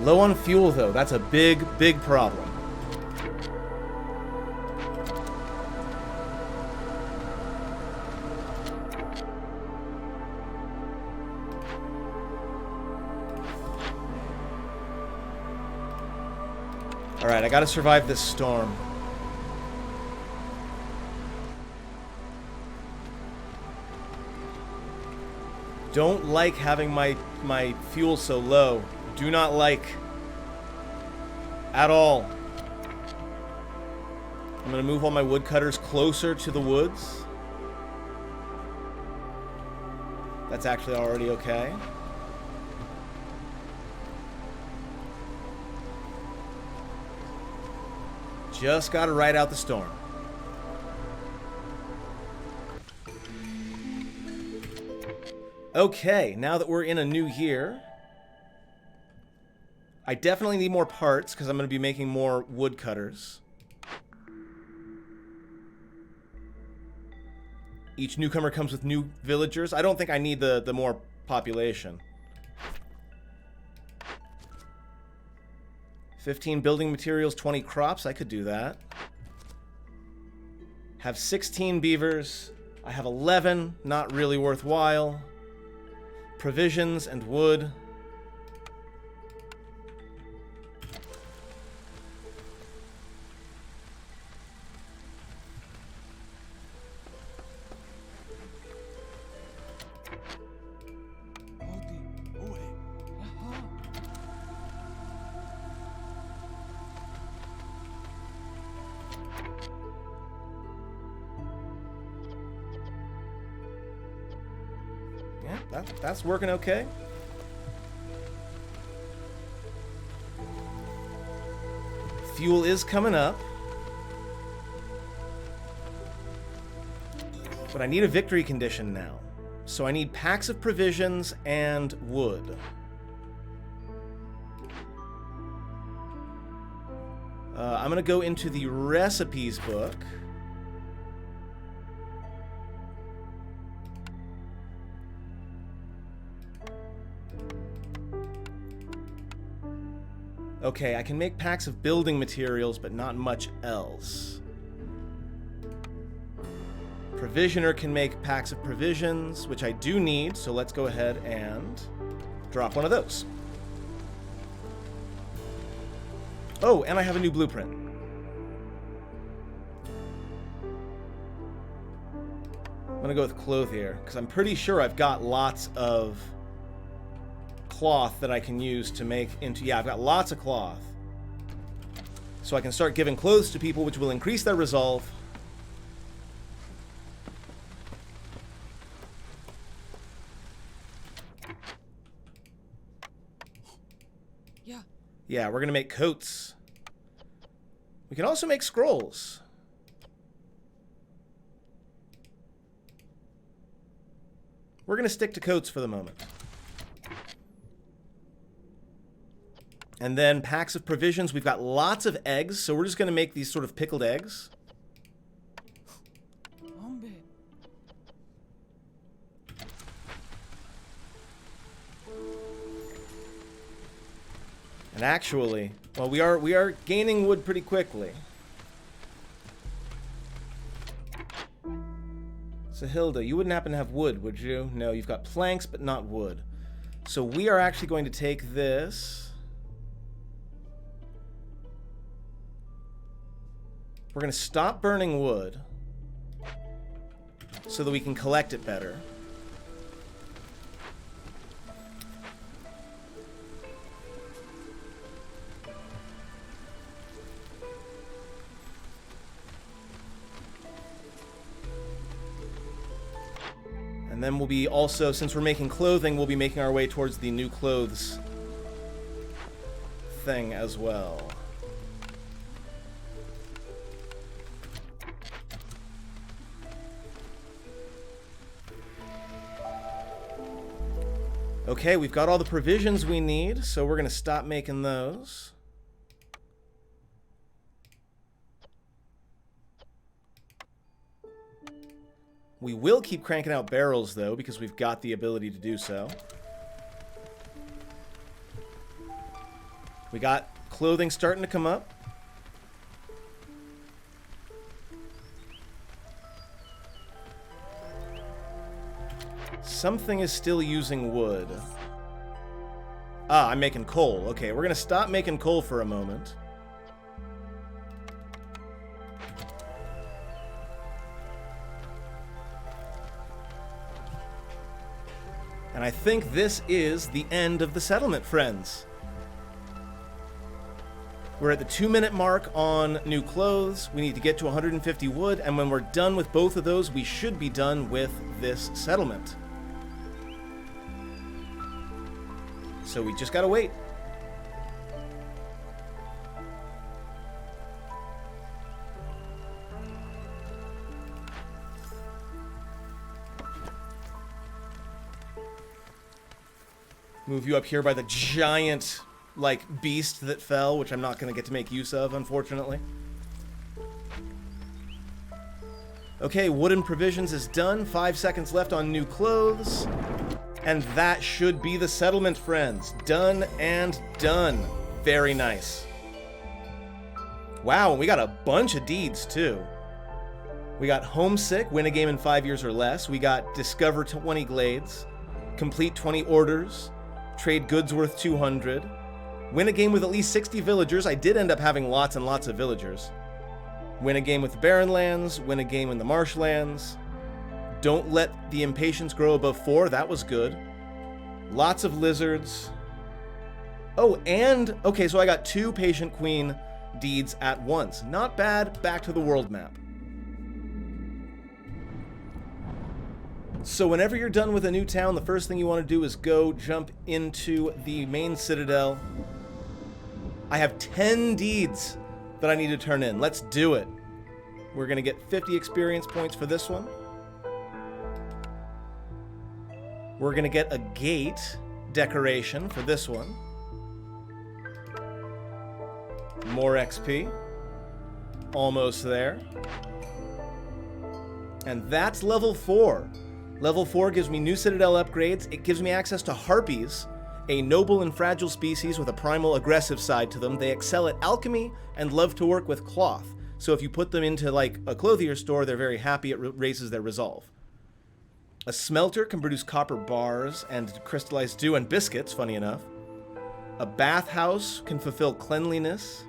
Low on fuel, though. That's a big, big problem. Alright, I gotta survive this storm. Don't like having my fuel so low. Do not like at all. I'm gonna move all my woodcutters closer to the woods. That's actually already okay. Just gotta ride out the storm. Okay, now that we're in a new year, I definitely need more parts because I'm going to be making more woodcutters. Each newcomer comes with new villagers. I don't think I need the more population. 15 building materials, 20 crops. I could do that. Have 16 beavers. I have 11. Not really worthwhile. Provisions and wood. That's working okay. Fuel is coming up. But I need a victory condition now. So I need packs of provisions and wood. I'm going to go into the recipes book. Okay, I can make packs of building materials, but not much else. Provisioner can make packs of provisions, which I do need, so let's go ahead and drop one of those. Oh, and I have a new blueprint. I'm gonna go with clothier, because I'm pretty sure I've got lots of cloth that I can use to make into... Yeah, I've got lots of cloth. So I can start giving clothes to people, which will increase their resolve. Yeah. Yeah, we're gonna make coats. We can also make scrolls. We're gonna stick to coats for the moment. And then packs of provisions. We've got lots of eggs, so we're just going to make these sort of pickled eggs. And actually, well, we are gaining wood pretty quickly. So Hilda, you wouldn't happen to have wood, would you? No, you've got planks, but not wood. So we are actually going to take this. We're going to stop burning wood so that we can collect it better. And then we'll be also, since we're making clothing, we'll be making our way towards the new clothes thing as well. Okay, we've got all the provisions we need, so we're going to stop making those. We will keep cranking out barrels, though, because we've got the ability to do so. We got clothing starting to come up. Something is still using wood. Ah, I'm making coal. Okay, we're going to stop making coal for a moment. And I think this is the end of the settlement, friends. We're at the 2-minute mark on new clothes. We need to get to 150 wood, and when we're done with both of those, we should be done with this settlement. So we just gotta wait. Move you up here by the giant, like, beast that fell, which I'm not gonna get to make use of, unfortunately. Okay, wooden provisions is done. 5 seconds left on new clothes. And that should be the settlement, friends. Done and done. Very nice. Wow, and we got a bunch of deeds, too. We got Homesick, win a game in 5 years or less. We got Discover 20 Glades. Complete 20 orders. Trade goods worth 200. Win a game with at least 60 villagers. I did end up having lots and lots of villagers. Win a game with the Barren Lands. Win a game in the Marshlands. Don't let the impatience grow above 4. That was good. Lots of lizards. Oh, and... okay, so I got 2 Patient Queen deeds at once. Not bad. Back to the world map. So whenever you're done with a new town, the first thing you want to do is go jump into the main citadel. I have 10 deeds that I need to turn in. Let's do it. We're going to get 50 experience points for this one. We're going to get a gate decoration for this one. More XP. Almost there. And that's level 4. Level 4 gives me new citadel upgrades. It gives me access to harpies, a noble and fragile species with a primal aggressive side to them. They excel at alchemy and love to work with cloth. So if you put them into like a clothier store, they're very happy. It raises their resolve. A smelter can produce copper bars and crystallized dew and biscuits, funny enough. A bathhouse can fulfill cleanliness.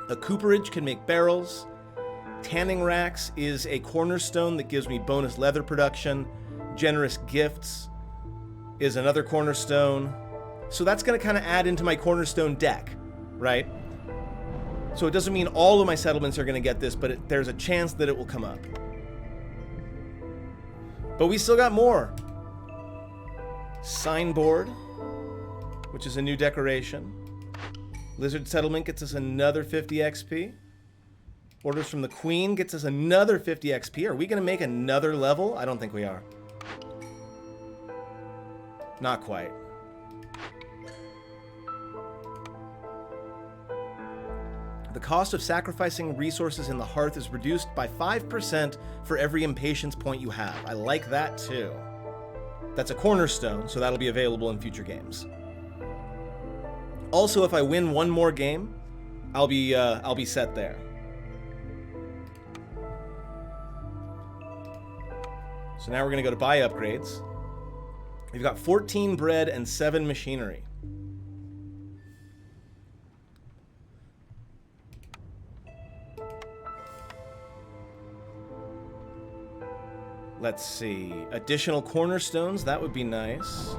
A cooperage can make barrels. Tanning racks is a cornerstone that gives me bonus leather production. Generous gifts is another cornerstone. So that's going to kind of add into my cornerstone deck, right? So it doesn't mean all of my settlements are going to get this, but there's a chance that it will come up. But we still got more. Signboard, which is a new decoration. Lizard Settlement gets us another 50 XP. Orders from the Queen gets us another 50 XP. Are we going to make another level? I don't think we are. Not quite. The cost of sacrificing resources in the hearth is reduced by 5% for every impatience point you have. I like that too. That's a cornerstone, so that'll be available in future games. Also, if I win one more game, I'll be set there. So now we're going to go to buy upgrades. We've got 14 bread and 7 machinery. Let's see. Additional cornerstones, that would be nice.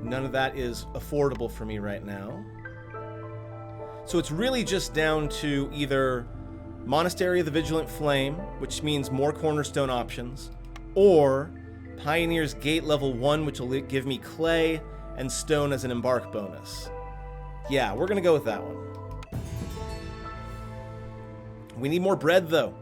None of that is affordable for me right now. So it's really just down to either Monastery of the Vigilant Flame, which means more cornerstone options, or Pioneer's Gate level 1, which will give me clay and stone as an embark bonus. Yeah, we're gonna go with that one. We need more bread, though.